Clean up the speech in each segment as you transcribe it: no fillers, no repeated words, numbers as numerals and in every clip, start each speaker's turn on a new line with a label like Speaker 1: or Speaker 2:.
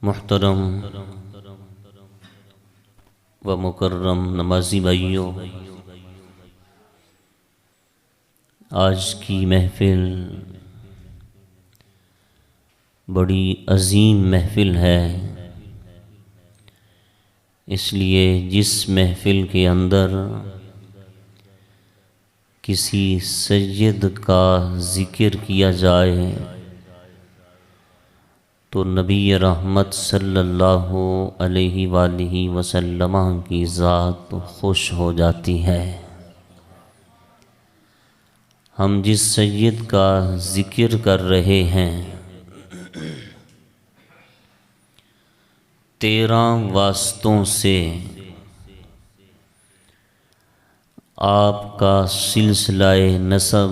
Speaker 1: मुहतरम व मुकर्रम नमाजी भाइयों, आज की महफ़िल बड़ी अज़ीम महफ़िल है। इसलिए जिस महफ़िल के अंदर किसी सैयद का ज़िक्र किया जाए तो नबी रहमत सल्लल्लाहु अलैहि वसल्लम की ज़ात खुश हो जाती है। हम जिस सैयद का ज़िक्र कर रहे हैं 13 वास्तों से आपका सिलसिलाए नसब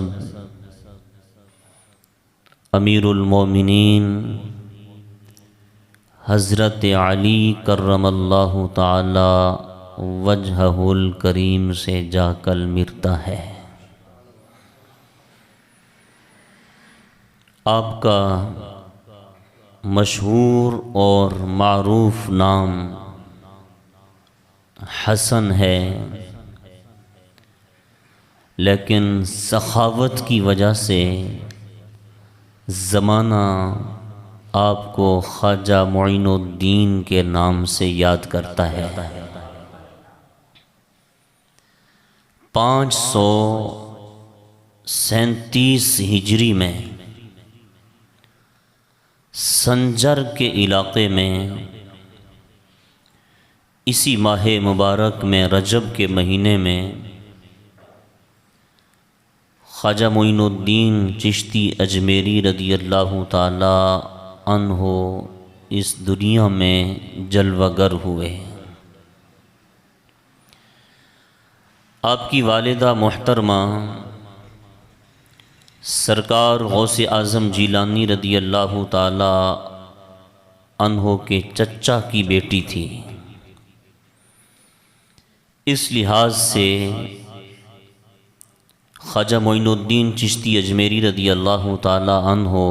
Speaker 1: अमीरुल मोमिनीन हज़रत अली करमल्लाहु ताला वजहुल करीम से जाकर मिलता है। आपका मशहूर और मारूफ नाम हसन है, लेकिन सखावत की वजह से ज़माना आपको ख्वाजा मोइनुद्दीन के नाम से याद करता है। 537 हिजरी में संजर के इलाक़े में इसी माह मुबारक में रजब के महीने में ख्वाजा मोइनुद्दीन चिश्ती अजमेरी रदियल्लाहु ताला अन्हो इस दुनिया में जलवागर हुए। आपकी वालिदा मोहतरमा सरकार गौसे आज़म जीलानी रदियल्लाहु ताला अन्हो के चचा की बेटी थी। इस लिहाज से ख्वाजा मोइनुद्दीन चिश्ती अजमेरी रदियल्लाहु ताला अन्हो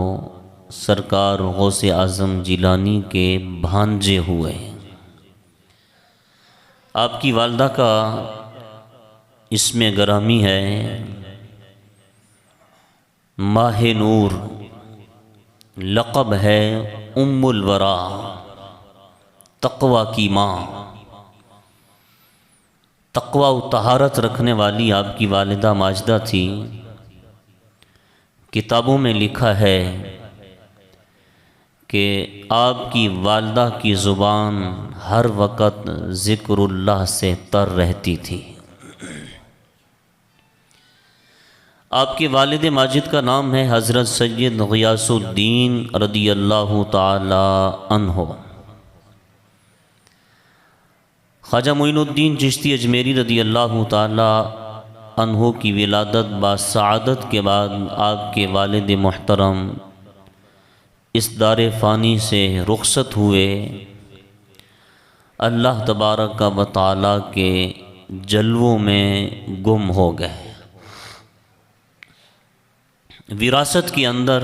Speaker 1: सरकार गौसे आज़म जीलानी के भांजे हुए। आपकी वालदा का इसमें गरामी है माह नूर, लक़ब है उम्मुल वरा, तक़वा की माँ। तक़वा व तहारत रखने वाली आपकी वालिदा माजिदा थी। किताबों में लिखा है कि आपकी वालिदा की ज़ुबान हर वक़्त ज़िक्रुल्लाह से तर रहती थी। आपके वालिद माजिद का नाम है हज़रत सैयद ग़ियासुद्दीन रदियल्लाहु ताला अन्हो। ख्वाजा मोइनुद्दीन चिश्ती अजमेरी रदियल्लाहु ताला अन्हो की विलादत बासआदत के बाद आपके वालिद मोहतरम इस दारे फ़ानी से रुखसत हुए। अल्लाह तबारक व तआला के जलवों में गुम हो गए। विरासत के अंदर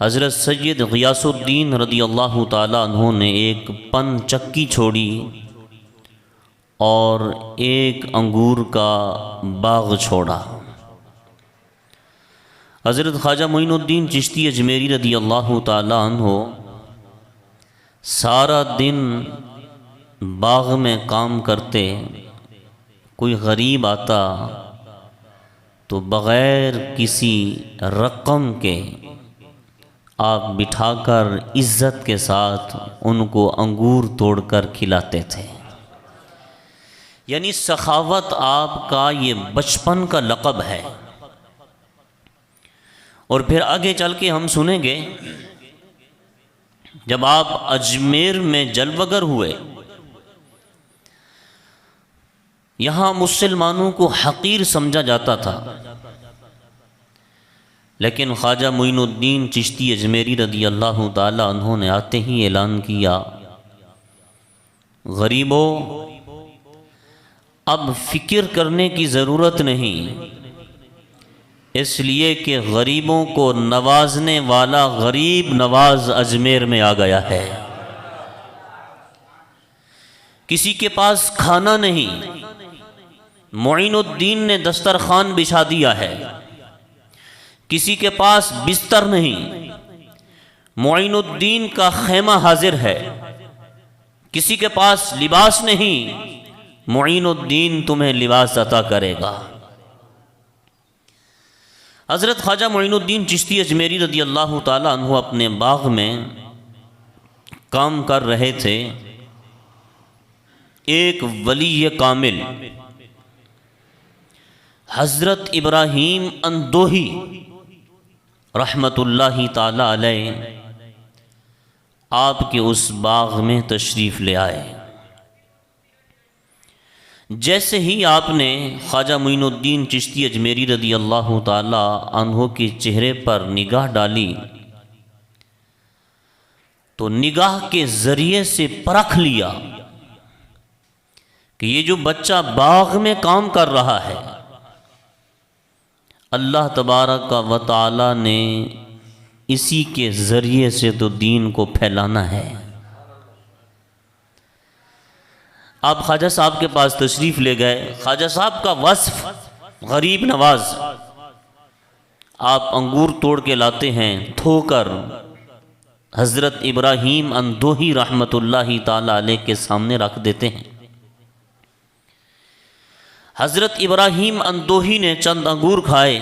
Speaker 1: हज़रत सैयद ग़ियासुद्दीन रदियल्लाहु ताला अन्हो ने एक पन चक्की छोड़ी और एक अंगूर का बाग छोड़ा। हज़रत ख्वाजा मोइनुद्दीन चिश्ती अजमेरी रदियल्लाहु ताला अन्हो सारा दिन बाग में काम करते। कोई गरीब आता तो बग़ैर किसी रकम के आप बिठाकर इज़्ज़त के साथ उनको अंगूर तोड़कर खिलाते थे। यानी सखावत आपका ये बचपन का लक़ब है। और फिर आगे चल के हम सुनेंगे जब आप अजमेर में जलवगर हुए, यहाँ मुसलमानों को हक़ीर समझा जाता था, लेकिन ख्वाजा मोइनुद्दीन चिश्ती अजमेरी रदियल्लाहु ताला अन्हो ने आते ही ऐलान किया, गरीबों अब फ़िक्र करने की ज़रूरत नहीं, इसलिए कि गरीबों को नवाजने वाला गरीब नवाज अजमेर में आ गया है। किसी के पास खाना नहीं, मोइनुद्दीन ने दस्तरखान बिछा दिया है। किसी के पास बिस्तर नहीं, मोइनुद्दीन का खेमा हाजिर है। किसी के पास लिबास नहीं, मोइनुद्दीन तुम्हें लिबास अता करेगा। हज़रत ख्वाजा मोइनुद्दीन चिश्ती अजमेरी रदी अल्लाह ताला अन्हु अपने बाग में काम कर रहे थे। एक वली कामिल हज़रत इब्राहीम अंदोही रहमतुल्लाहि ताला अलैह आपके उस बाग में तशरीफ़ ले आए। जैसे ही आपने ख्वाजा मोइनुद्दीन चिश्ती अजमेरी रदी अल्लाह ताला अन्हु के चेहरे पर निगाह डाली तो निगाह के ज़रिए से परख लिया कि ये जो बच्चा बाग में काम कर रहा है, अल्लाह तबारक व तआला ने इसी के ज़रिए से तो दीन को फैलाना है। आप ख्वाजा साहब के पास तशरीफ़ ले गए। ख्वाजा साहब का वस्फ़ गरीब नवाज। आप अंगूर तोड़ के लाते हैं, धोकर हज़रत इब्राहीम अंदोही रहमतुल्लाहि ताला अलैह के सामने रख देते हैं। हज़रत इब्राहीम अंदोही ने चंद अंगूर खाए।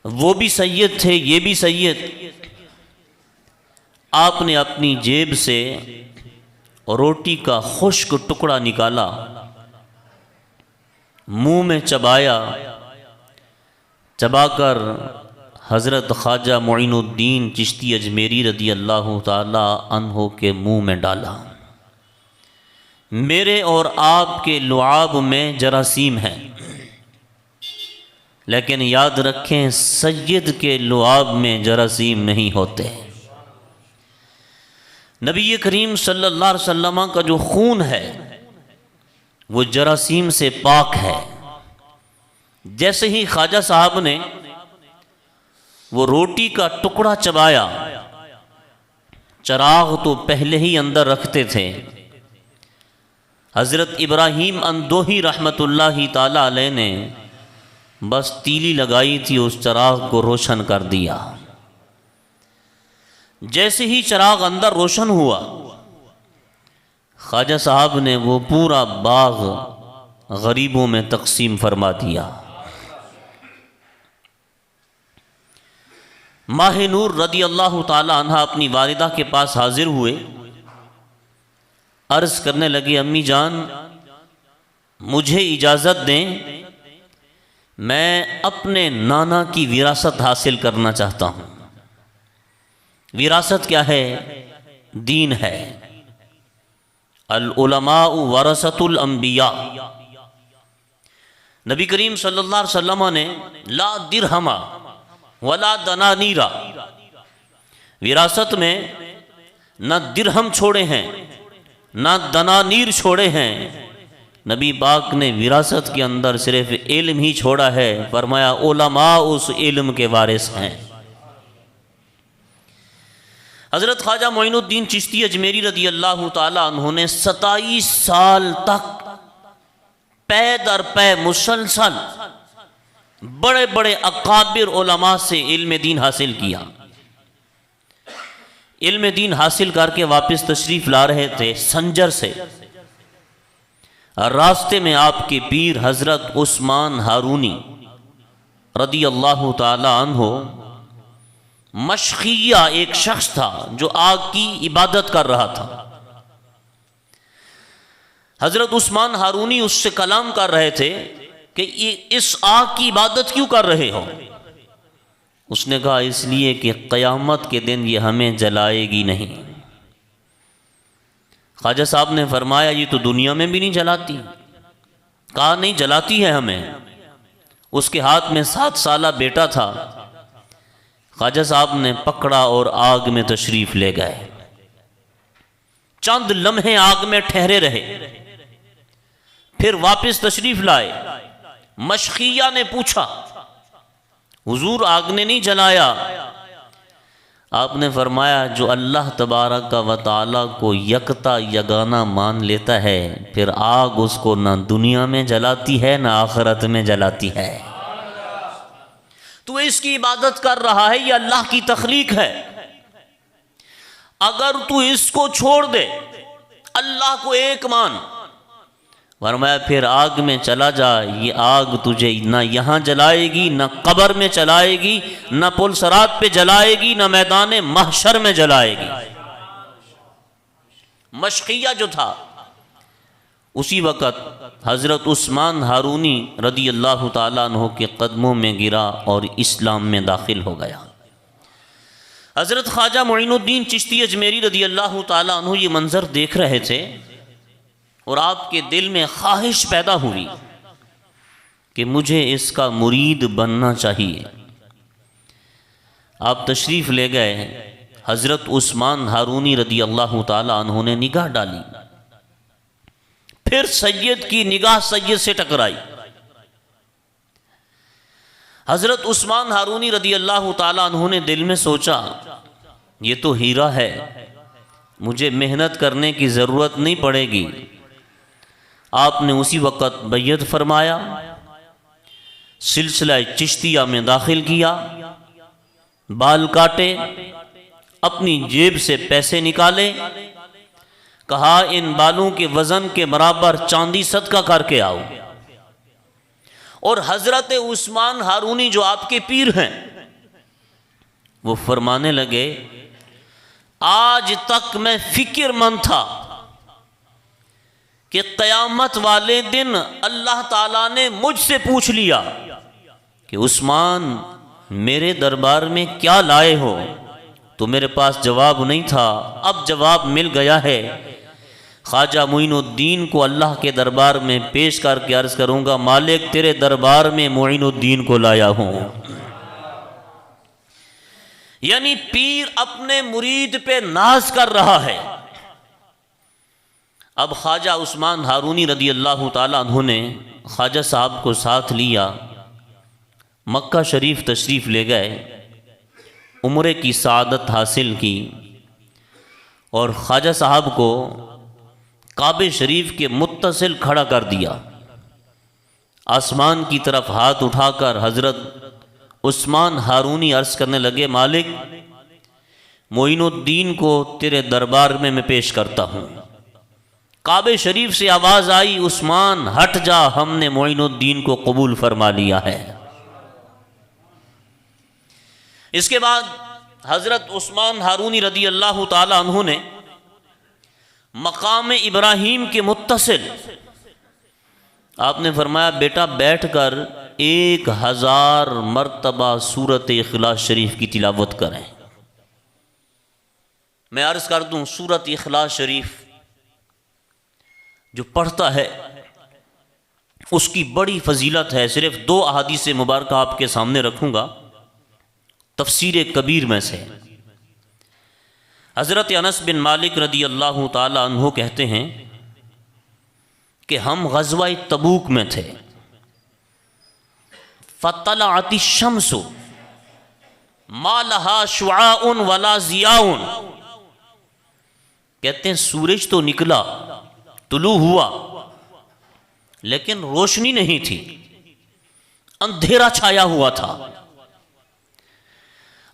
Speaker 1: वो भी सैयद थे, ये भी सैयद। आपने अपनी जेब से रोटी का खुश्क टुकड़ा निकाला, मुंह में चबाया, चबाकर हज़रत ख्वाजा मोइनुद्दीन चिश्ती अजमेरी रदी अल्लाह ताला अन्हु के मुंह में डाला। मेरे और आपके लुआब में जरासीम है, लेकिन याद रखें सैयद के लुआब में जरासीम नहीं होते। नबी करीम सल्लल्लाहु अलैहि वसल्लम का जो खून है वो जरासीम से पाक है। जैसे ही ख्वाजा साहब ने वो रोटी का टुकड़ा चबाया, चराग तो पहले ही अंदर रखते थे। हज़रत इब्राहीम अंदोही रहमतुल्लाहि ताला अलैह ने बस तीली लगाई थी, उस चराग को रोशन कर दिया। जैसे ही चराग अंदर रोशन हुआ, ख्वाजा साहब ने वो पूरा बाग गरीबों में तकसीम फरमा दिया। माहिनूर रदी अल्लाह ताला अन्हा अपनी वालिदा के पास हाजिर हुए। अर्ज़ करने लगे, अम्मी जान मुझे इजाज़त दें, मैं अपने नाना की विरासत हासिल करना चाहता हूँ। विरासत क्या है? दीन है। अल उलमाउ वरसतुल अंबिया। नबी करीम सल्लल्लाहु अलैहि वसल्लम ने ला दिरहमा वला दनानीरा, विरासत में न दिरहम छोड़े हैं न दनानीर छोड़े हैं। नबी पाक ने विरासत के अंदर सिर्फ इल्म ही छोड़ा है। फरमाया उलमा उस इल्म के वारिस हैं। हज़रत ख्वाजा मोइनुद्दीन चिश्ती अजमेरी रदी अल्लाह ताला उन्होंने 27 साल तक पै दर पै मुसलसल बड़े बड़े अकाबिर उलमा से इल्म दीन हासिल किया। इल्म दीन हासिल करके वापस तशरीफ़ ला रहे थे संजर से। रास्ते में आपके पीर हज़रत उस्मान हारूनी रदी अल्लाह ताला अन्हो, मशखिया एक शख्स था जो आग की इबादत कर रहा था। हज़रत उस्मान हारूनी उससे कलाम कर रहे थे कि इस आग की इबादत क्यों कर रहे हो? उसने कहा इसलिए कि क़यामत के दिन ये हमें जलाएगी नहीं। ख्वाजा साहब ने फरमाया ये तो दुनिया में भी नहीं जलाती। कहा नहीं जलाती है हमें। उसके हाथ में 7 साला बेटा था। ख्वाजा साहब ने पकड़ा और आग में तशरीफ़ ले गए। चंद लम्हे आग में ठहरे रहे, फिर वापस तशरीफ़ लाए। मशकिया ने पूछा, हुजूर आग ने नहीं जलाया? आपने फरमाया, जो अल्लाह तबारक व तआला को यकता यगाना मान लेता है, फिर आग उसको ना दुनिया में जलाती है ना आखिरत में जलाती है। तू इसकी इबादत कर रहा है, ये अल्लाह की तख्लीक है। अगर तू इसको छोड़ दे, अल्लाह को एक मान, फरमाया फिर आग में चला जा। ये आग तुझे ना यहाँ जलाएगी, ना कब्र में जलाएगी, ना पुल सरात पे जलाएगी, ना मैदान महशर में जलाएगी। मशकिया जो था, उसी वक़्त हज़रत उस्मान हारूनी रदी अल्लाह ताला अन्हु के कदमों में गिरा और इस्लाम में दाखिल हो गया। हज़रत ख्वाजा मोइनुद्दीन चिश्ती अजमेरी रदी अल्लाह ताला अन्हु ये मंज़र देख रहे थे और आपके दिल में ख्वाहिश पैदा हुई कि मुझे इसका मुरीद बनना चाहिए। आप तशरीफ़ ले गए। हज़रत उस्मान हारूनी रदी अल्लाह ताला अन्हु ने निगाह डाली, फिर सैयद की निगाह सैयद से टकराई। हज़रत उस्मान हारूनी रदी अल्लाह ताला अन्हु ने दिल में सोचा, ये तो हीरा है, मुझे मेहनत करने की ज़रूरत नहीं पड़ेगी। आपने उसी वक़्त बैयत फरमाया, सिलसिला चिश्तिया में दाखिल किया, बाल काटे, अपनी जेब से पैसे निकाले, कहा इन बालों के वज़न के बराबर चांदी सदका करके आओ। और हज़रत उस्मान हारूनी जो आपके पीर हैं, वो फरमाने लगे, आज तक मैं फिक्रमंद था कि क़यामत वाले दिन अल्लाह ताला ने मुझसे पूछ लिया कि उस्मान मेरे दरबार में क्या लाए हो, तो मेरे पास जवाब नहीं था, अब जवाब मिल गया है। ख्वाजा मोइनुद्दीन को अल्लाह के दरबार में पेश करके अर्ज़ करूँगा, मालिक तेरे दरबार में मोइनुद्दीन को लाया हूँ। यानी पीर अपने मुरीद पे नाज कर रहा है। अब ख्वाजा उस्मान हारूनी रदी अल्लाह ताला अन्हु ने ख्वाजा साहब को साथ लिया, मक्का शरीफ तशरीफ़ ले गए, उम्रे की सआदत हासिल की और ख्वाजा साहब को काबे शरीफ के मुत्तसिल खड़ा कर दिया। आसमान की तरफ हाथ उठाकर हज़रत उस्मान हारूनी अर्ज़ करने लगे, मालिक मोइनुद्दीन को तेरे दरबार में मैं पेश करता हूँ। काबे शरीफ से आवाज़ आई, उस्मान हट जा, हमने मोइनुद्दीन को कबूल फरमा लिया है। इसके बाद हज़रत उस्मान हारूनी रदी अल्लाह ताला अन्हु ने मकाम इब्राहीम के मुत्तसिल आपने फरमाया, बेटा बैठकर 1000 मरतबा सूरत इखलास शरीफ की तिलावत करें। मैं अर्ज़ कर दूं, सूरत इखलास शरीफ जो पढ़ता है उसकी बड़ी फजीलत है। सिर्फ 2 अहादीस मुबारक आपके सामने रखूँगा तफसीर कबीर में से। हज़रत अनस बिन मालिक रदी अल्लाह ताला अन्हु कहते हैं कि हम ग़ज़वा तबूक में थे। फ़तलअति शम्सु मा लहा शुआउन वला ज़ियाउन, कहते हैं सूरज तो निकला, तुलू हुआ, लेकिन रोशनी नहीं थी, अंधेरा छाया हुआ था।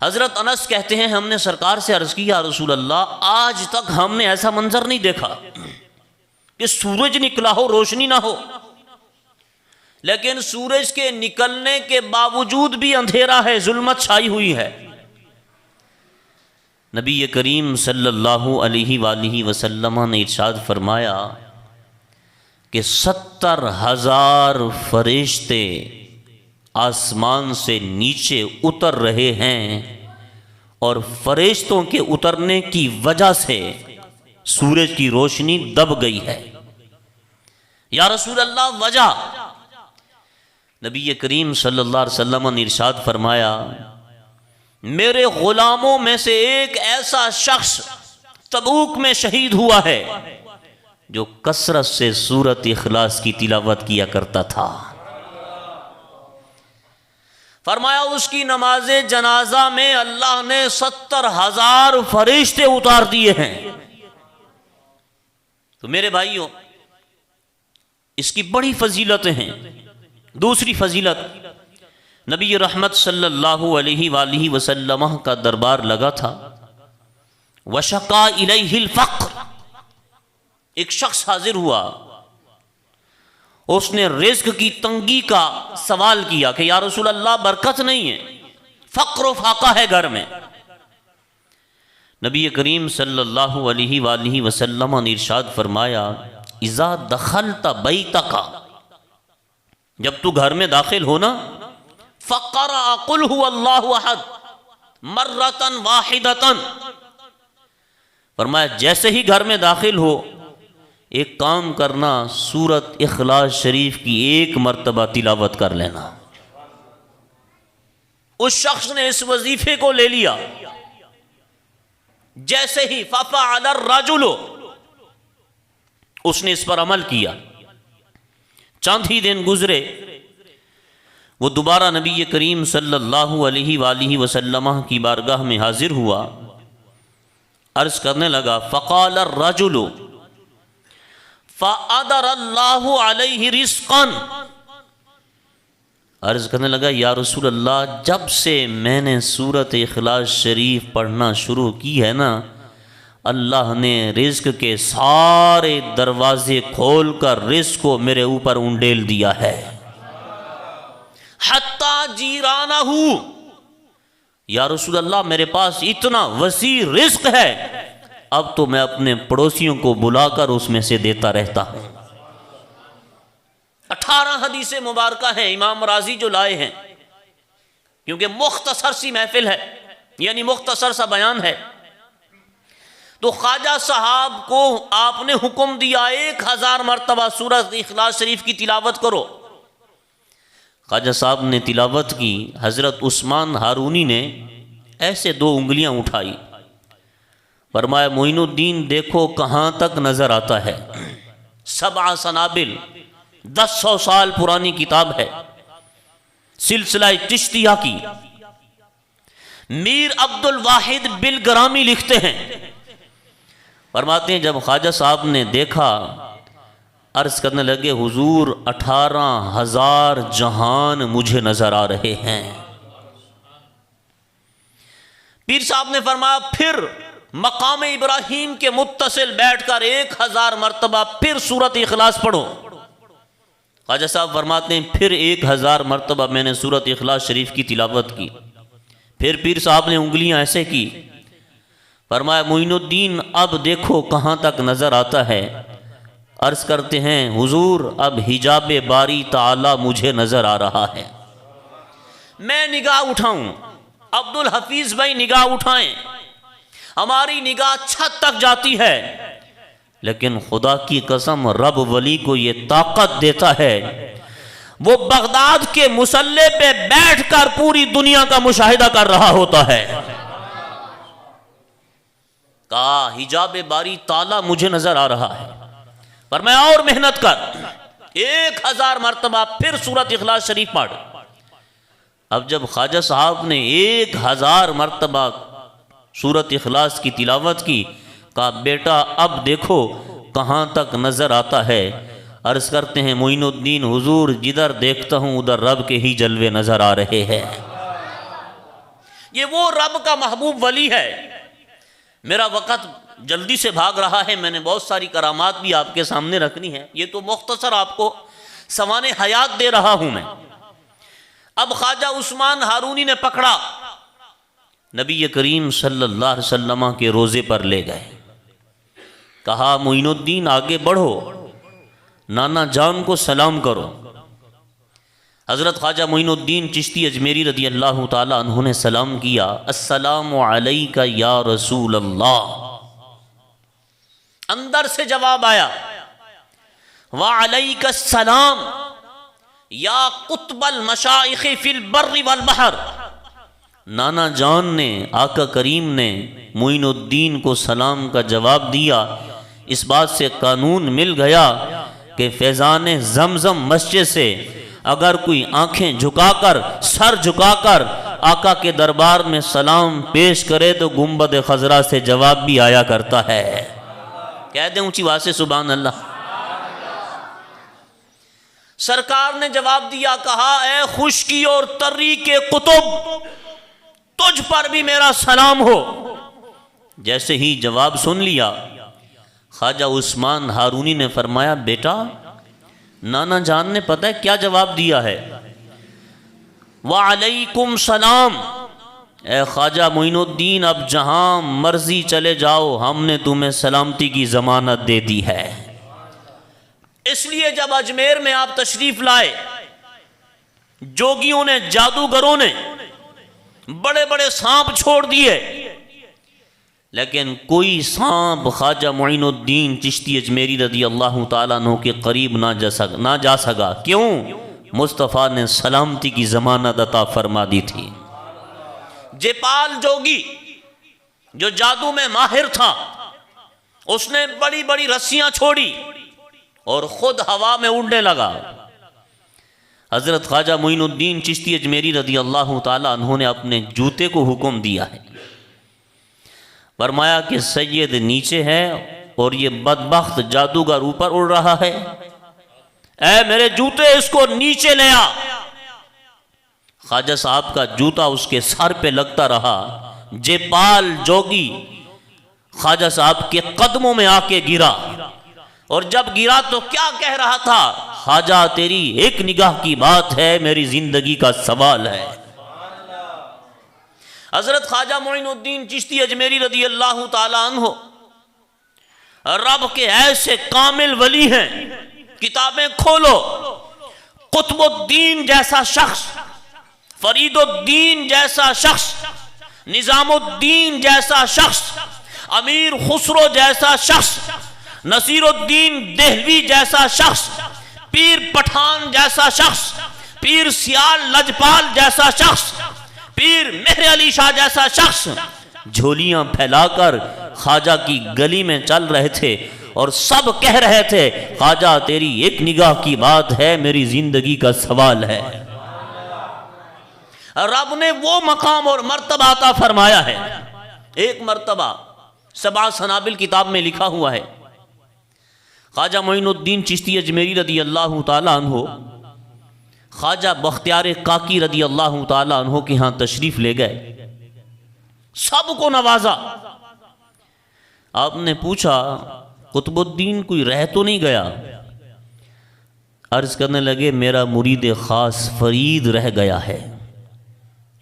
Speaker 1: हज़रत अनस कहते हैं हमने सरकार से अर्ज़ किया, रसूल अल्लाह आज तक हमने ऐसा मंजर नहीं देखा कि सूरज निकला हो रोशनी ना हो, लेकिन सूरज के निकलने के बावजूद भी अंधेरा है, जुल्मत छाई हुई है। नबी करीम सल्लल्लाहु अलैहि वसल्लम ने इरशाद फरमाया कि 70,000 फरिश्ते आसमान से नीचे उतर रहे हैं और फरिश्तों के उतरने की वजह से सूरज की रोशनी दब गई है। या रसूल अल्लाह वजह? नबी करीम सल्लल्लाहु अलैहि वसल्लम ने इरशाद फरमाया, मेरे गुलामों में से एक ऐसा शख्स तबूक में शहीद हुआ है जो कसरत से सूरत इखलास की तिलावत किया करता था। फरमाया उसकी नमाज जनाजा में अल्लाह ने 70,000 फरिश्ते उतार दिए हैं। तो मेरे भाइयों, इसकी बड़ी फजीलतें हैं। दूसरी फजीलत, नबी रहमत सल्लल्लाहु अलैहि वसल्लम का दरबार लगा था। वशका इलैहिल फ़क्र, एक शख्स हाजिर हुआ, उसने रिज़्क़ की तंगी का सवाल किया कि या रसूल अल्लाह बरकत नहीं है, फ़क्र व फाका है घर में। नबी करीम सल्लल्लाहु अलैहि वसल्लम ने इरशाद फरमाया, इज़ा दखलता बैतका, जब तू घर में दाखिल हो ना, फ़क़रा कुल हुवल्लाहु अहद मर्रतन वाहिदतन, फरमाया जैसे ही घर में दाखिल हो एक काम करना, सूरत इखलास शरीफ की एक मर्तबा तिलावत कर लेना। उस शख्स ने इस वजीफे को ले लिया। जैसे ही फफ़अल अर्रजुल, उसने इस पर अमल किया। चंद ही दिन गुजरे, वो दोबारा नबी करीम सल्लल्लाहु अलैहि वसल्लम की बारगाह में हाजिर हुआ। अर्ज करने लगा, फ़क़ाल अर्रजुल फ़अदरल्लाहु अलैहि रिज़्क़न, अर्ज करने लगा, या रसूल अल्लाह, जब से मैंने सूरत इखलास शरीफ पढ़ना शुरू की है ना, अल्लाह ने रिज़्क़ के सारे दरवाजे खोल कर रिज़्क़ को मेरे ऊपर उंडेल दिया है। हत्ता जीरानहू, या रसूल अल्लाह, मेरे पास इतना वसी रिज़्क़ है, अब तो मैं अपने पड़ोसियों को बुलाकर उसमें से देता रहता हूं। 18 हदीसें मुबारका हैं इमाम राजी जो लाए हैं, क्योंकि मुख्तसर सी महफिल है, यानी मुख्तसर सा बयान है। तो ख्वाजा साहब को आपने हुक्म दिया 1000 मरतबा सूरत इखलास शरीफ की तिलावत करो। ख्वाजा साहब ने तिलावत की। हज़रत उस्मान हारूनी ने ऐसे 2 उंगलियां उठाई, फरमाया, मोइनुद्दीन देखो कहाँ तक नज़र आता है। 7 सनाबिल, 1000 साल पुरानी किताब है, सिलसिला चिश्तिया की। मीर अब्दुल वाहिद बिलग्रामी लिखते हैं, फरमाते हैं जब ख्वाजा साहब ने देखा, अर्ज करने लगे, हुजूर 18,000 जहान मुझे नजर आ रहे हैं। पीर साहब ने फरमाया, फिर मकाम इब्राहीम के मुत्तसिल बैठकर 1000 मरतबा फिर सूरत इखलास पढ़ो। ख्वाजा साहब फरमाते हैं, फिर 1000 मरतबा मैंने सूरत इखलास शरीफ की तिलावत की। फिर पीर साहब ने उंगलियां ऐसे की, फरमाया, मोइनुद्दीन अब देखो कहाँ तक नज़र आता है। अर्ज़ करते हैं, हुजूर अब हिजाब बारी ताला मुझे नज़र आ रहा है। मैं निगाह उठाऊं, अब्दुल हफीज़ भाई निगाह उठाएं, हमारी निगाह छत तक जाती है, लेकिन खुदा की कसम रब वली को ये ताकत देता है, वो बगदाद के मुसल्ले पे बैठकर पूरी दुनिया का मुशाहिदा कर रहा होता है। कहा हिजाब बारी ताला मुझे नजर आ रहा है, पर मैं और मेहनत कर 1000 मरतबा फिर सूरत इखलास शरीफ पढ़। अब जब ख्वाजा साहब ने 1000 मरतबा सूरत इखलास की तिलावत की, कहा बेटा अब देखो कहाँ तक नज़र आता है। अर्ज़ करते हैं, मोइनुद्दीन हुजूर जिधर देखता हूँ उधर रब के ही जलवे नज़र आ रहे हैं। ये वो रब का महबूब वली है। मेरा वक़्त जल्दी से भाग रहा है, मैंने बहुत सारी करामात भी आपके सामने रखनी है, ये तो मुख्तसर आपको सवाने हयात दे रहा हूँ मैं। अब ख्वाजा उस्मान हारूनी ने पकड़ा, नबी करीम सल्लल्लाहु अलैहि वसल्लम के रोज़े पर ले गए। कहा मोइनुद्दीन आगे बढ़ो, नाना जान को सलाम करो। हज़रत ख्वाजा मोइनुद्दीन चिश्ती अजमेरी रदी अल्लाह ताला अन्हु ने सलाम किया, अस्सलामु अलैका या रसूल अल्लाह। अंदर से जवाब आया, व अलैका सलाम या कुतबल मशाइख फिल बर्रि वल बहर। नाना जान ने, आका करीम ने मोइनुद्दीन को सलाम का जवाब दिया। इस बात से कानून मिल गया कि फैज़ान ज़मज़म मस्जिद से अगर कोई आंखें झुकाकर, सर झुकाकर आका के दरबार में सलाम पेश करे तो गुंबद खजरा से जवाब भी आया करता है। कह दें ऊंची आवाज से सुभान अल्लाह। सरकार ने जवाब दिया, कहा ए खुश्की और तर्री के कुतुब, तुझ पर भी मेरा सलाम हो। जैसे ही जवाब सुन लिया, ख्वाजा उस्मान हारूनी ने फरमाया, बेटा नाना जान ने पता है क्या जवाब दिया है? वालेकुम सलाम। ए ख्वाजा मोइनुद्दीन, अब जहां मर्जी चले जाओ, हमने तुम्हें सलामती की जमानत दे दी है। इसलिए जब अजमेर में आप तशरीफ लाए, जोगियों ने, जादूगरों ने बड़े बड़े सांप छोड़ दिए, लेकिन कोई सांप ख्वाजा मोइनुद्दीन चिश्ती अजमेरी रदी अल्लाह ताला अन्हु के करीब ना जा सका। क्यों? मुस्तफ़ा ने सलामती की जमानत अता फरमा दी थी। जेपाल जोगी जो जादू में माहिर था, उसने बड़ी बड़ी रस्सियां छोड़ी और खुद हवा में उड़ने लगा। हजरत ख्वाजा मोइनुद्दीन चिश्ती अजमेरी रदी अल्लाह ताला अन्हु ने अपने जूते को हुक्म दिया है, फरमाया कि सैयद नीचे है और ये बदबख्त जादूगर ऊपर उड़ रहा है, ऐ मेरे जूते इसको नीचे ले आ। ख्वाजा साहब का जूता उसके सर पे लगता रहा। जेपाल जोगी ख्वाजा साहब के कदमों में आके गिरा, और जब गिरा तो क्या कह रहा था? ख्वाजा तेरी एक निगाह की बात है, मेरी जिंदगी का सवाल है। हजरत ख्वाजा मोइनुद्दीन चिश्ती अजमेरी रदी अल्लाह ताला अन्हु रब के ऐसे कामिल वली हैं, किताबें खोलो, कुतुबुद्दीन जैसा शख्स, फरीदुद्दीन जैसा शख्स, निजामुद्दीन जैसा शख्स, अमीर खुसरो जैसा शख्स, नसीरुद्दीन देहलवी जैसा शख्स, पीर पठान जैसा शख्स, पीर सियाल लजपाल जैसा शख्स, पीर मेहर अली शाह जैसा शख्स झोलियां फैलाकर ख्वाजा की गली में चल रहे थे और सब कह रहे थे, ख्वाजा तेरी एक निगाह की बात है, मेरी जिंदगी का सवाल है। रब ने वो मकाम और मर्तबा अता फरमाया है। एक मर्तबा सबा सनाबिल किताब में लिखा हुआ है, ख्वाजा मोइनुद्दीन चिश्ती अजमेरी रदी अल्लाह ताला अन्हु ख्वाजा बख्तियार काकी रदी अल्लाह ताला अन्हु के यहाँ तशरीफ ले गए, सबको नवाजा। आपने पूछा, कुतुबुद्दीन कोई रह तो नहीं गया? अर्ज करने लगे, मेरा मुरीद खास फरीद रह गया है।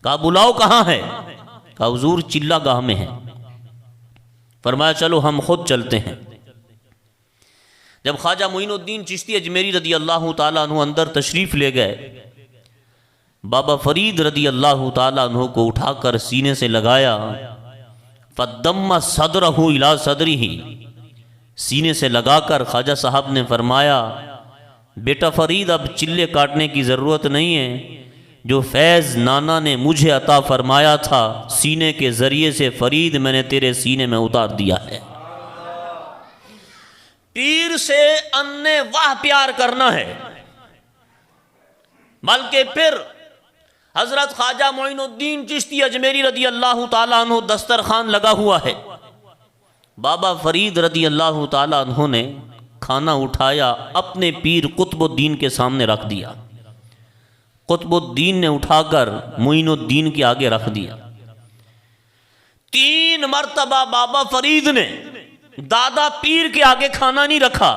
Speaker 1: कहा बुलाओ कहाँ है? कहा हुजूर चिल्ला गाह में है। फरमाया चलो हम खुद चलते हैं। जब ख्वाजा मोइनुद्दीन चिश्ती अजमेरी रदी अल्लाह ताला अन्हु अंदर तशरीफ ले गए, बाबा फरीद रदी अल्लाह ताला अन्हु को उठाकर सीने से लगाया, फद्दम्मा सदरहु इला सदरिही, सीने से लगाकर ख्वाजा साहब ने फरमाया, बेटा फरीद अब चिल्ले काटने की ज़रूरत नहीं है, जो फैज़ नाना ने मुझे अता फरमाया था सीने के ज़रिए से फरीद मैंने तेरे सीने में उतार दिया है। पीर से अन्ने वाह प्यार करना है, बल्कि फिर हजरत ख्वाजा मोइनुद्दीन चिश्ती अजमेरी रदी अल्लाह ताला अन्हु दस्तरखान लगा हुआ है। बाबा फरीद रदी अल्लाह ताला अन्हु ने खाना उठाया, अपने पीर कुतुबुद्दीन के सामने रख दिया। कुतुबुद्दीन ने उठाकर मोइनुद्दीन के आगे रख दिया। 3 मरतबा बाबा फरीद ने दादा पीर के आगे खाना नहीं रखा,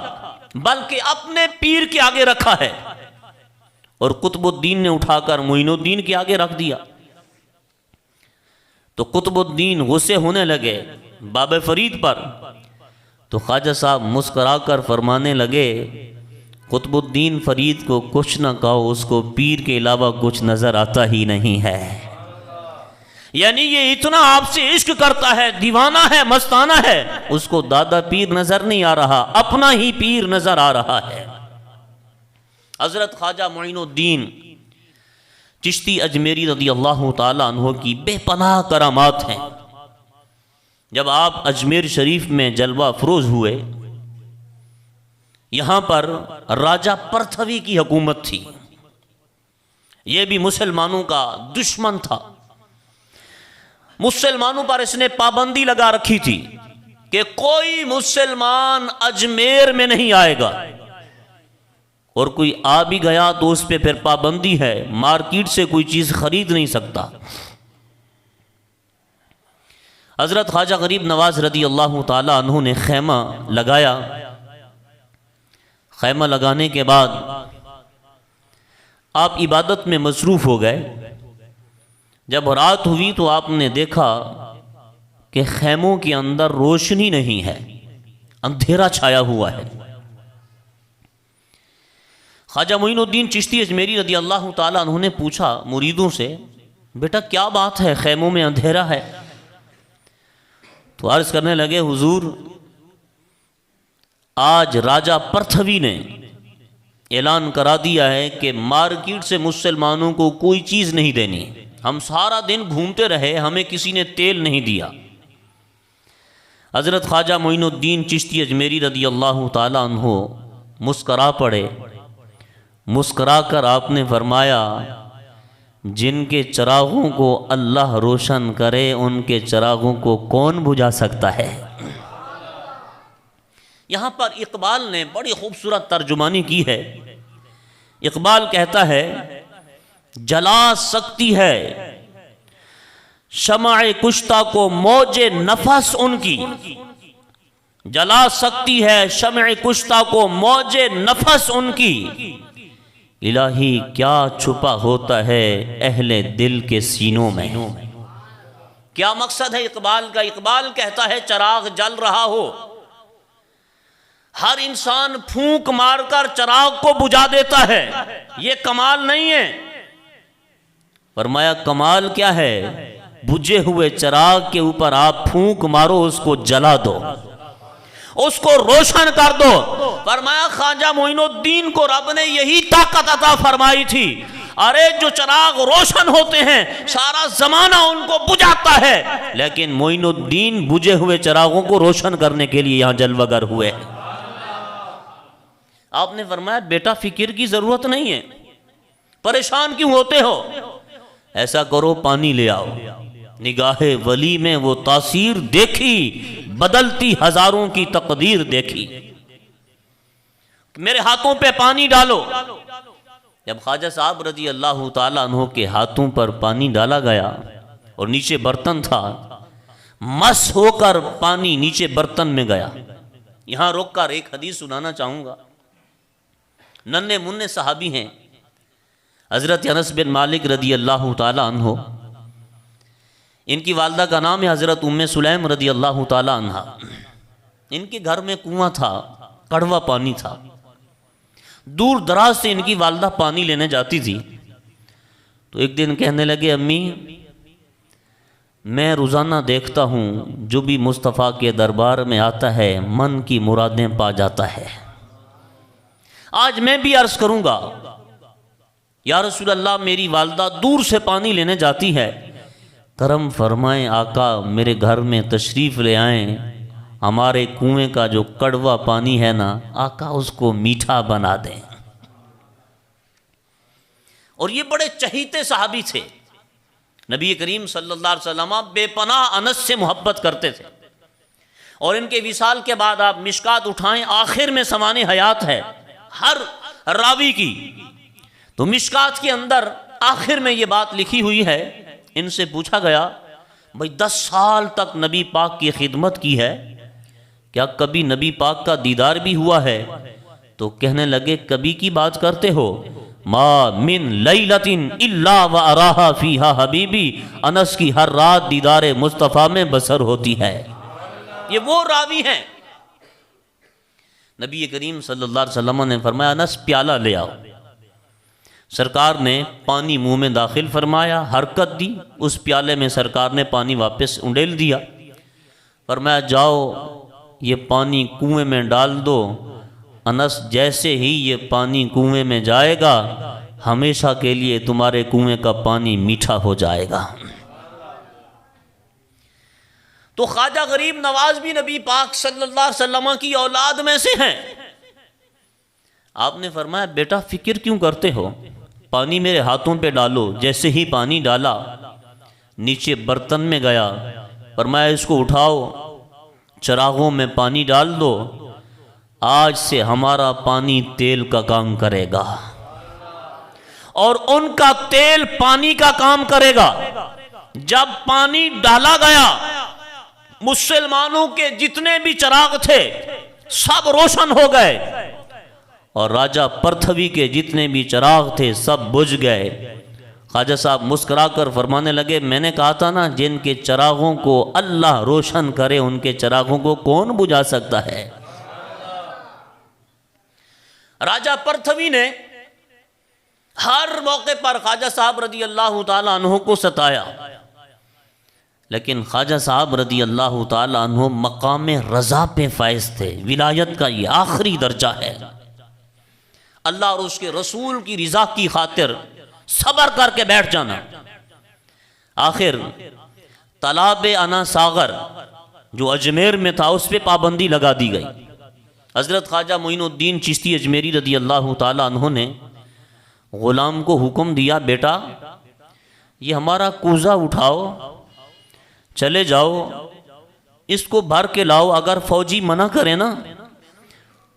Speaker 1: बल्कि अपने पीर के आगे रखा है, और कुतुबुद्दीन ने उठाकर मोइनुद्दीन के आगे रख दिया। तो कुतुबुद्दीन गुस्से होने लगे बाबा फरीद पर। तो ख्वाजा साहब मुस्कुराकर फरमाने लगे, कुतुबुद्दीन फरीद को कुछ ना कहो, उसको पीर के अलावा कुछ नजर आता ही नहीं है। यानी ये इतना आपसे इश्क करता है, दीवाना है, मस्ताना है, उसको दादा पीर नजर नहीं आ रहा, अपना ही पीर नजर आ रहा है। हजरत ख्वाजा मोइनुद्दीन चिश्ती अजमेरी रदी अल्लाह ताला अन्हु की बेपनाह करामात हैं। जब आप अजमेर शरीफ में जलवा फरोज हुए, यहाँ पर राजा पृथ्वी की हुकूमत थी। ये भी मुसलमानों का दुश्मन था। मुसलमानों पर इसने पाबंदी लगा रखी थी कि कोई मुसलमान अजमेर में नहीं आएगा, और कोई आ भी गया तो उस पर फिर पाबंदी है, मार्केट से कोई चीज़ खरीद नहीं सकता। हज़रत ख्वाजा गरीब नवाज रदी अल्लाह ताला अन्हु ने खैमा लगाया। खैमा लगाने के बाद आप इबादत में मसरूफ़ हो गए। जब रात हुई तो आपने देखा कि खैमों के अंदर रोशनी नहीं है, अंधेरा छाया हुआ है। ख्वाजा मोइनुद्दीन चिश्ती अजमेरी रदी अल्लाह ताला अन्हु ने पूछा मुरीदों से, बेटा क्या बात है, खैमों में अंधेरा है? तो अर्ज़ करने लगे, हुजूर आज राजा पृथ्वी ने ऐलान करा दिया है कि मार्केट से मुसलमानों को कोई चीज़ नहीं देनी। हम सारा दिन घूमते रहे, हमें किसी ने तेल नहीं दिया। हज़रत ख्वाजा मोइनुद्दीन चिश्ती अजमेरी रदी अल्लाह ताला अन्हु मुस्करा पड़े। मुस्करा कर आपने फरमाया, जिनके चिरागों को अल्लाह रोशन करे उनके चिरागों को कौन बुझा सकता है। यहाँ पर इकबाल ने बड़ी खूबसूरत तर्जुमानी की है। इकबाल कहता है, जला सकती है शमाए कुश्ता को मौजे नफस उनकी, जला सकती है शमाए कुश्ता को मौजे नफस उनकी, इलाही क्या छुपा होता है अहले दिल के सीनों में। क्या मकसद है इकबाल का? इकबाल कहता है चिराग जल रहा हो, हर इंसान फूंक मारकर चिराग को बुझा देता है, ये कमाल नहीं है। फरमाया कमाल क्या है, बुझे हुए चिराग के ऊपर आप फूंक मारो, उसको जला दो, उसको रोशन कर दो। फरमाया ख्वाजा मोइनुद्दीन को रब ने यही ताकत अता फरमाई थी। अरे जो चिराग रोशन होते हैं सारा जमाना उनको बुझाता है, लेकिन मोइनुद्दीन बुझे हुए चिरागों को रोशन करने के लिए यहां जलवागर हुए। आपने फरमाया बेटा फिक्र की जरूरत नहीं है, परेशान क्यों होते हो? ऐसा करो पानी ले आओ। निगाहे वली में वो तासीर देखी, बदलती हजारों की तकदीर देखी। मेरे हाथों पे पानी डालो। जब ख्वाजा साहब रजी अल्लाह ताला अन्हु के हाथों पर पानी डाला गया और नीचे बर्तन था, मस होकर पानी नीचे बर्तन में गया। यहां रोककर एक हदीस सुनाना चाहूंगा। नन्हे मुन्ने सहाबी हैं, हज़रत अनस बिन मालिक रदी अल्लाह ताला अन्हु, इनकी वालदा का नाम है हज़रत उम्मे सुलैम रदी अल्लाह ताला अन्हा। इनके घर में कुआं था, कड़वा पानी था। दूर दराज से इनकी वालदा पानी लेने जाती थी। तो एक दिन कहने लगे, अम्मी मैं रोज़ाना देखता हूँ जो भी मुस्तफ़ा के दरबार में आता है मन की मुरादें पा जाता है। आज मैं भी अर्ज़ करूँगा, या रसूल अल्लाह मेरी वालदा दूर से पानी लेने जाती है, करम फरमाएं आका मेरे घर में तशरीफ़ ले आएँ, हमारे कुएं का जो कड़वा पानी है ना आका उसको मीठा बना दें। और ये बड़े चहीते सहाबी थे। नबी करीम सल्लल्लाहु अलैहि वसल्लम बेपनाह अनस से मोहब्बत करते थे। और इनके विसाल के बाद आप मिशकात उठाएं, आखिर में समाने हयात है हर रावी की, तो मिशकात के अंदर आखिर में ये बात लिखी हुई है। इनसे पूछा गया, भाई 10 साल तक नबी पाक की खिदमत की है, क्या कभी नबी पाक का दीदार भी हुआ है? तो कहने लगे, कभी की बात करते हो, मा मिन लैलतिन इल्ला व अराहा फीहा हबीबी, अनस की हर रात दीदार मुस्तफ़ा में बसर होती है। ये वो रावी हैं। नबी करीम सल्लल्लाहु अलैहि वसल्लम ने फरमाया, अनस प्याला ले आओ। सरकार ने पानी मुंह में दाखिल फरमाया, हरकत दी, उस प्याले में सरकार ने पानी वापस उंडेल दिया। फरमाया जाओ ये पानी कुएं में डाल दो। अनस जैसे ही ये पानी कुएं में जाएगा हमेशा के लिए तुम्हारे कुएं का पानी मीठा हो जाएगा। तो ख्वाजा गरीब नवाज भी नबी पाक सल्लल्लाहु अलैहि वसल्लम की औलाद में से हैं। आपने फरमाया बेटा फिक्र क्यों करते हो, पानी मेरे हाथों पे डालो। जैसे ही पानी डाला, नीचे बर्तन में गया, फरमाया इसको उठाओ, चिरागों में पानी डाल दो, आज से हमारा पानी तेल का काम करेगा और उनका तेल पानी का काम करेगा। जब पानी डाला गया, मुसलमानों के जितने भी चिराग थे सब रोशन हो गए और राजा पृथ्वी के जितने भी चिराग थे सब बुझ गए। ख्वाजा साहब मुस्कुराकर फरमाने लगे, मैंने कहा था ना, जिनके चिरागों को अल्लाह रोशन करे उनके चिरागों को कौन बुझा सकता है। राजा पृथ्वी ने हर मौके पर ख्वाजा साहब रदी अल्लाह ताला अन्हु को सताया, लेकिन ख्वाजा साहब रदी अल्लाह ताला अन्हु मकाम रज़ा पे फायज थे। विलायत का ये आखिरी दर्जा है। अल्लाह और उसके रसूल की रिजा की खातिर सब्र करके बैठ जाना। आखिर तालाब अना सागर जो अजमेर में था उस पर पाबंदी लगा दी गई। हज़रत ख्वाजा मोइनुद्दीन चिश्ती अजमेरी रदी अल्लाह ताला अन्हु ने ग़ुलाम को हुक्म दिया, बेटा ये हमारा कूज़ा उठाओ, चले जाओ, इसको भर के लाओ। अगर फौजी मना करे ना,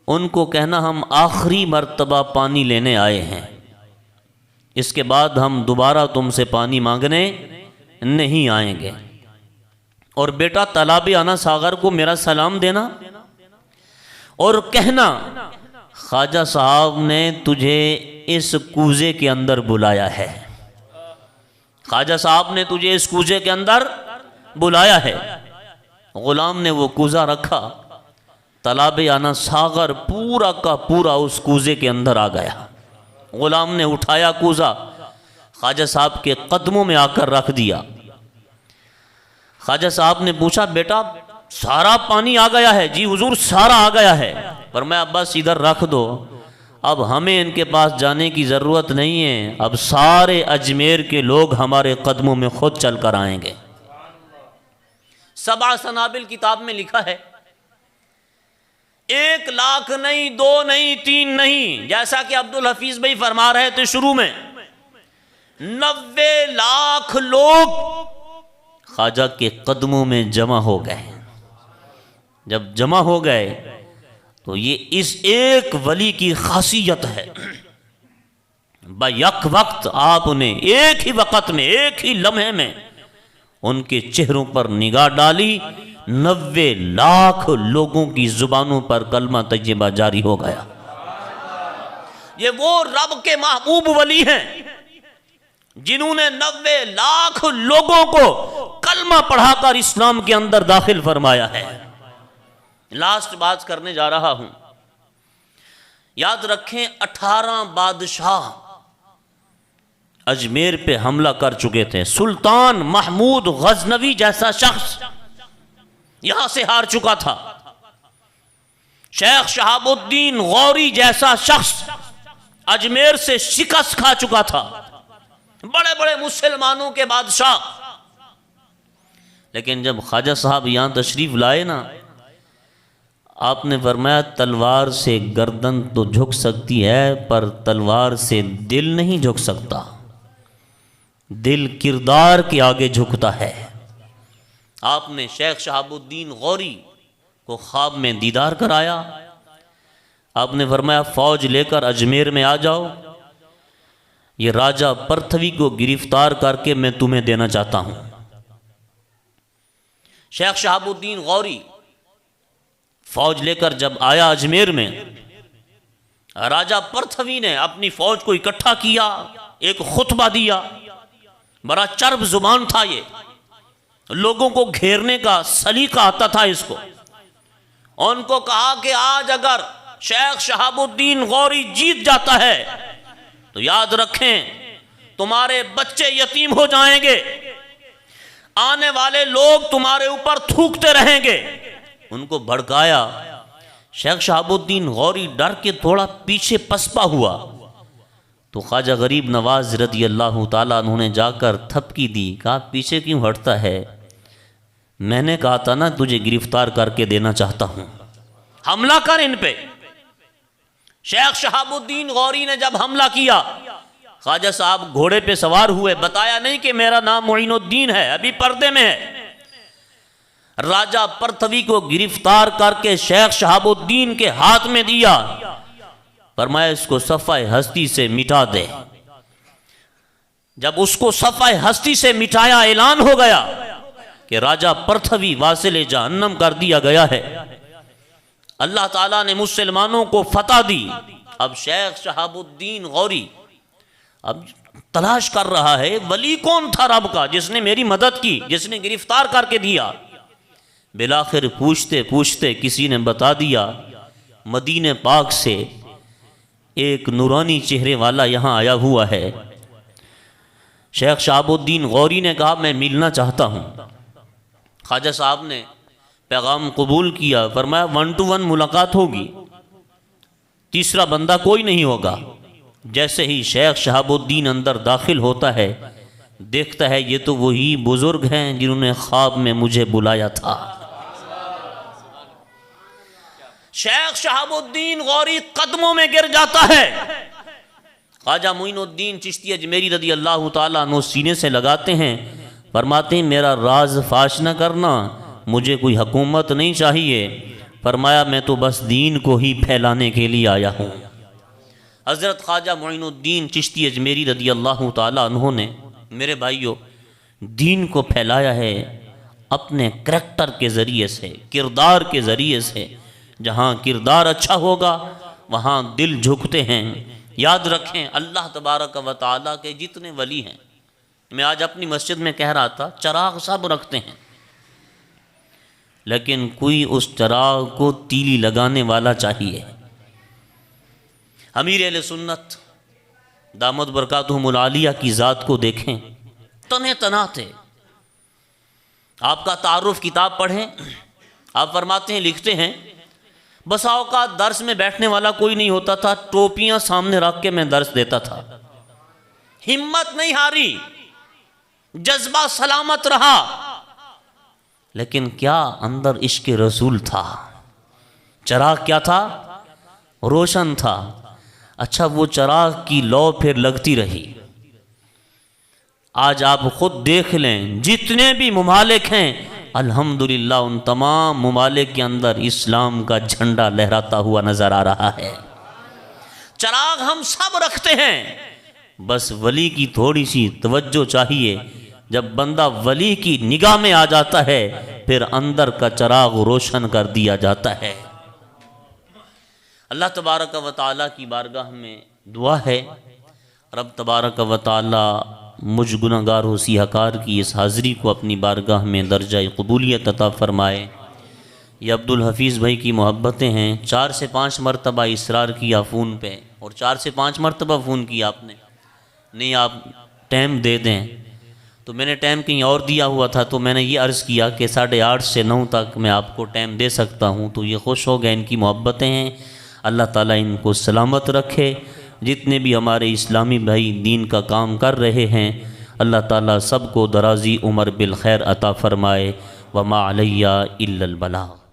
Speaker 1: उनको कहना हम आखिरी मर्तबा पानी लेने आए हैं, इसके बाद हम दोबारा तुमसे पानी मांगने नहीं आएंगे। और बेटा तालाब आना सागर को मेरा सलाम देना और कहना ख्वाजा साहब ने तुझे इस कूजे के अंदर बुलाया है, ख्वाजा साहब ने तुझे इस कूजे के अंदर बुलाया है। गुलाम ने वो कूजा रखा, तालाब आना सागर पूरा का पूरा उस कूजे के अंदर आ गया। गुलाम ने उठाया कूजा, ख्वाजा साहब के कदमों में आकर रख दिया। ख्वाजा साहब ने पूछा, बेटा सारा पानी आ गया है? जी हुजूर सारा आ गया है। पर मैं अब बस इधर रख दो, अब हमें इनके पास जाने की ज़रूरत नहीं है, अब सारे अजमेर के लोग हमारे कदमों में खुद चल कर आएंगे। सबा सनाबिल किताब में लिखा है 1 लाख नहीं, 2 नहीं, 3 नहीं, जैसा कि अब्दुल हफीज भाई फरमा रहे थे शुरू में, 90 लाख लोग ख्वाजा के कदमों में जमा हो गए। जब जमा हो गए तो ये इस एक वली की खासियत है, बैक वक्त आपने एक ही वक्त में, एक ही लम्हे में उनके चेहरों पर निगाह डाली, 90 लाख लोगों की जुबानों पर कलमा तय्यबा जारी हो गया। ये वो रब के महबूब वली हैं जिन्होंने 90 लाख लोगों को कलमा पढ़ाकर इस्लाम के अंदर दाखिल फरमाया है। लास्ट बात करने जा रहा हूं, याद रखें 18 बादशाह अजमेर पे हमला कर चुके थे। सुल्तान महमूद गजनवी जैसा शख्स यहां से हार चुका था। शेख शहाबुद्दीन गौरी जैसा शख्स अजमेर से शिकस्त खा चुका था। बड़े बड़े मुसलमानों के बादशाह, लेकिन जब ख्वाजा साहब यहां तशरीफ लाए ना, आपने फरमाया तलवार से गर्दन तो झुक सकती है पर तलवार से दिल नहीं झुक सकता। दिल किरदार के आगे झुकता है। आपने शेख शहाबुद्दीन गौरी को ख्वाब में दीदार कराया। आपने फरमाया फौज लेकर अजमेर में आ जाओ, ये राजा पृथ्वी को गिरफ्तार करके मैं तुम्हें देना चाहता हूं। शेख शहाबुद्दीन गौरी फौज लेकर जब आया अजमेर में, राजा पृथ्वी ने अपनी फौज को इकट्ठा किया, एक खुतबा दिया। बड़ा चर्ब जुबान था ये, लोगों को घेरने का सलीका आता था इसको। उनको कहा कि आज अगर शेख शहाबुद्दीन गौरी जीत जाता है तो याद रखें तुम्हारे बच्चे यतीम हो जाएंगे, आने वाले लोग तुम्हारे ऊपर थूकते रहेंगे। उनको भड़काया। शेख शहाबुद्दीन गौरी डर के थोड़ा पीछे पसपा हुआ तो ख्वाजा गरीब नवाज रदी अल्लाह ताला उन्होंने जाकर थपकी दी, कहा पीछे क्यों हटता है, मैंने कहा था ना तुझे गिरफ्तार करके देना चाहता हूं, हमला कर इन पे। शेख शहाबुद्दीन गौरी ने जब हमला किया, ख्वाजा साहब घोड़े पे सवार हुए, बताया नहीं कि मेरा नाम मोइनुद्दीन है, अभी पर्दे में है। राजा पृथ्वी को गिरफ्तार करके शेख शहाबुद्दीन के हाथ में दिया, फरमाया इसको सफ़ाए हस्ती से मिटा दे। जब उसको सफ़ाए हस्ती से मिटाया, ऐलान हो गया कि राजा पृथ्वी वासिले जहन्नम कर दिया गया है। अल्लाह ताला ने मुसलमानों को फतह दी। अब शेख शहाबुद्दीन गौरी अब तलाश कर रहा है, वली कौन था रब का जिसने मेरी मदद की, जिसने गिरफ्तार करके दिया। बिलाखिर पूछते पूछते किसी ने बता दिया, मदीने पाक से एक नूरानी चेहरे वाला यहाँ आया हुआ है। शेख शहाबुद्दीन गौरी ने कहा मैं मिलना चाहता हूँ। ख्वाजा साहब ने पैगाम कबूल किया, फरमाया 1 to 1 मुलाकात होगी, तीसरा बंदा कोई नहीं होगा। जैसे ही शेख शहाबुद्दीन अंदर दाखिल होता है, देखता है ये तो वही बुजुर्ग हैं जिन्होंने ख्वाब में मुझे बुलाया था। शेख शहाबुद्दीन गौरी कदमों में गिर जाता है। ख्वाजा मोइनुद्दीन चिश्ती अजमेरी रदी अल्लाह ताला अन्हु सीने से लगाते हैं, फरमाते हैं मेरा राज फाश न करना, मुझे कोई हुकूमत नहीं चाहिए। फरमाया मैं तो बस दीन को ही फैलाने के लिए आया हूँ। हज़रत ख्वाजा मोइनुद्दीन चिश्ती अजमेरी रदी अल्लाह ताला अन्हु ने, मेरे भाइयों, दीन को फैलाया है अपने करैक्टर के ज़रिए से, किरदार के ज़रिए से। जहाँ किरदार अच्छा होगा वहाँ दिल झुकते हैं। याद रखें, अल्लाह तबारक व तआला के जितने वली हैं, मैं आज अपनी मस्जिद में कह रहा था, चराग सब रखते हैं, लेकिन कोई उस चराग को तीली लगाने वाला चाहिए। अमीर अहले सुन्नत दामद बरकातुहुमुल आलिया की ज़ात को देखें, तने तना थे। आपका तारुफ किताब पढ़ें, आप फरमाते हैं, लिखते हैं, बसा औकात दर्स में बैठने वाला कोई नहीं होता था, टोपियां सामने रख के मैं दर्स देता था। हिम्मत नहीं हारी, जज्बा सलामत रहा, लेकिन क्या अंदर इश्क रसूल था। चराग क्या था? रोशन था। अच्छा, वो चराग की लौ फिर लगती रही। आज आप खुद देख लें, जितने भी मुमालिक हैं, अल्हम्दुलिल्लाह उन तमाम मुमालिक के अंदर इस्लाम का झंडा लहराता हुआ नजर आ रहा है। चराग हम सब रखते हैं, बस वली की थोड़ी सी तवज्जो चाहिए। जब बंदा वली की निगाह में आ जाता है, फिर अंदर का चराग रोशन कर दिया जाता है। अल्लाह तबारक व तआला की बारगाह में दुआ है, रब तबारक व तआला मुझ गुनहगार व सियाकार की इस हाज़िरी को अपनी बारगाह में दर्जा कबूलियत अता फ़रमाए। ये अब्दुल हफीज़ भाई की मोहब्बतें हैं। 4 से 5 मरतबा इसरार किया फ़ोन पे, और 4 से 5 मरतबा फ़ोन किया आपने, नहीं आप टाइम दे दें। तो मैंने टाइम कहीं और दिया हुआ था, तो मैंने ये अर्ज़ किया कि 8:30 से 9 तक मैं आपको टाइम दे सकता हूँ। तो ये खुश हो गए, इनकी मोहब्बतें हैं, अल्लाह ताला इनको सलामत रखे। जितने भी हमारे इस्लामी भाई दीन का काम कर रहे हैं, अल्लाह ताला सबको दराज़ी उम्र बिल खैर अता फ़रमाए। वमा अलैया इल्लल बलाग।